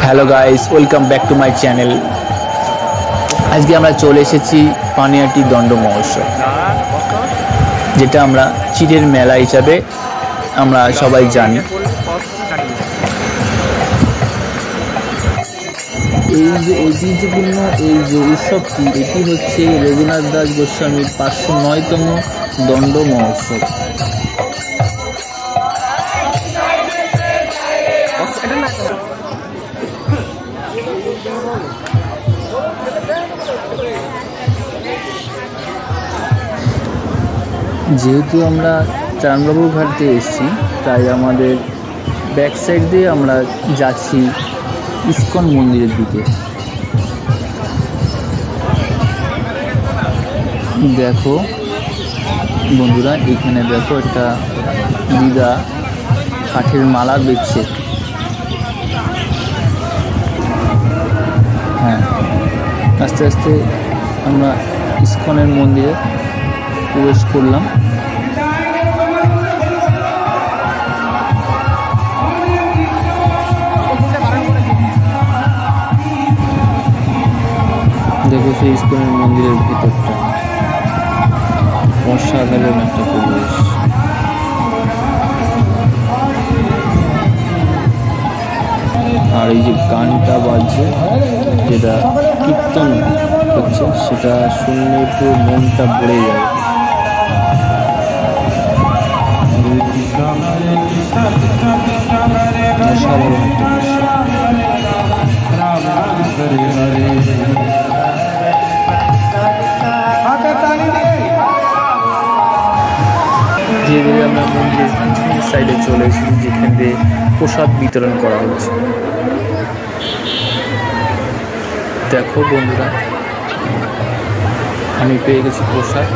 Hello guys, welcome back to my channel. আজকে আমরা চলে এসেছি পানিহাটি দণ্ড মহোৎসব, যেটা আমরা চিড়ের মেলা হিসাবে আমরা সবাই জানি। এই যে ঐতিহ্যপূর্ণ এই যে উৎসবটি, এটি হচ্ছে রঘুনাথ দাস গোস্বামীর 509তম দণ্ড মহোৎসব। যেহেতু আমরা চাঁদবাবুর ঘাট দিয়ে এসেছি, তাই আমাদের ব্যাক সাইড দিয়ে আমরা যাচ্ছি ইস্কন মন্দিরের দিকে। দেখো বন্ধুরা, এখানে দেখো একটা দিদা কাঠের মালা বেচছে। হ্যাঁ, আস্তে আস্তে আমরা ইস্কনের মন্দিরে প্রবেশ করলাম। দেখো সেই ইস্কনের মন্দিরের ভেতরটা অসাধারণ একটা পরিবেশ। আর এই যে গানটা বাজছে, যেটা কীর্তন হচ্ছে, সেটা শুনলে পুরো মনটা ভরে যাবে। অসাধারণ একটা দৃশ্য। ধীরে ধীরে আমরা মন্দিরের সাইডে চলে এসেছি, যেখান দিয়ে প্রসাদ বিতরণ করা হচ্ছে। দেখো বন্ধুরা, আমি পেয়ে গেছি প্রসাদ।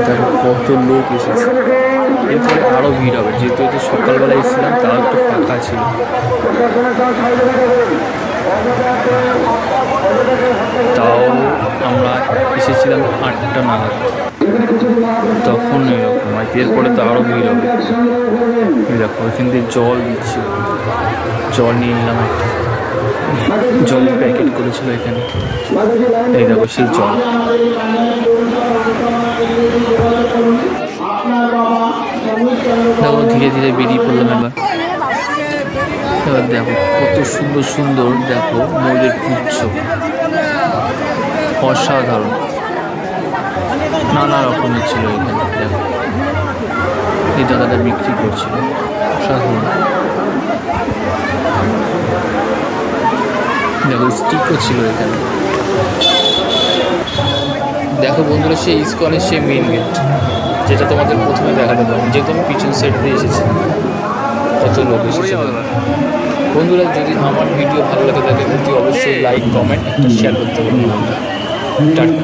দেখো কত লোক এসেছে। এরপরে আরও ভিড় হবে, যেহেতু এতে সকালবেলা এসেছিলাম, তাও একটু ফাঁকা ছিল। তাও আমরা এসেছিলাম 8টা নাগাদ, তখন এরকম। এরপরে তো আরও ভিড় হবে। দেখো এখান থেকে জল দিচ্ছে, জল নিয়ে নিলাম একটা। জলের প্যাকেট করেছিল এখানে, এই দেখো সেই জল। দেখো ধীরে ধীরে বেরিয়ে পড়লাম। এবার দেখো কত সুন্দর সুন্দর, দেখো ময়ূরের পুচ্ছ, অসাধারণ নানা রকমের ছিল এখানে। দেখো এই দাদাটা বিক্রি করছিল, অসাধারণ। দেখো স্টিকও ছিল এখানে। দেখো বন্ধুরা, সেই ইস্কনের সেই মেন গেট, যেটা তোমাদের প্রথমে দেখাতে পারি, যেহেতু আমি পিছন সাইড দিয়ে এসেছি। কত লোক এসেছে বন্ধুরা। যদি আমার ভিডিও ভালো লাগে থাকে, কিন্তু অবশ্যই লাইক, কমেন্ট, শেয়ার করতে পারবেন। টাটা।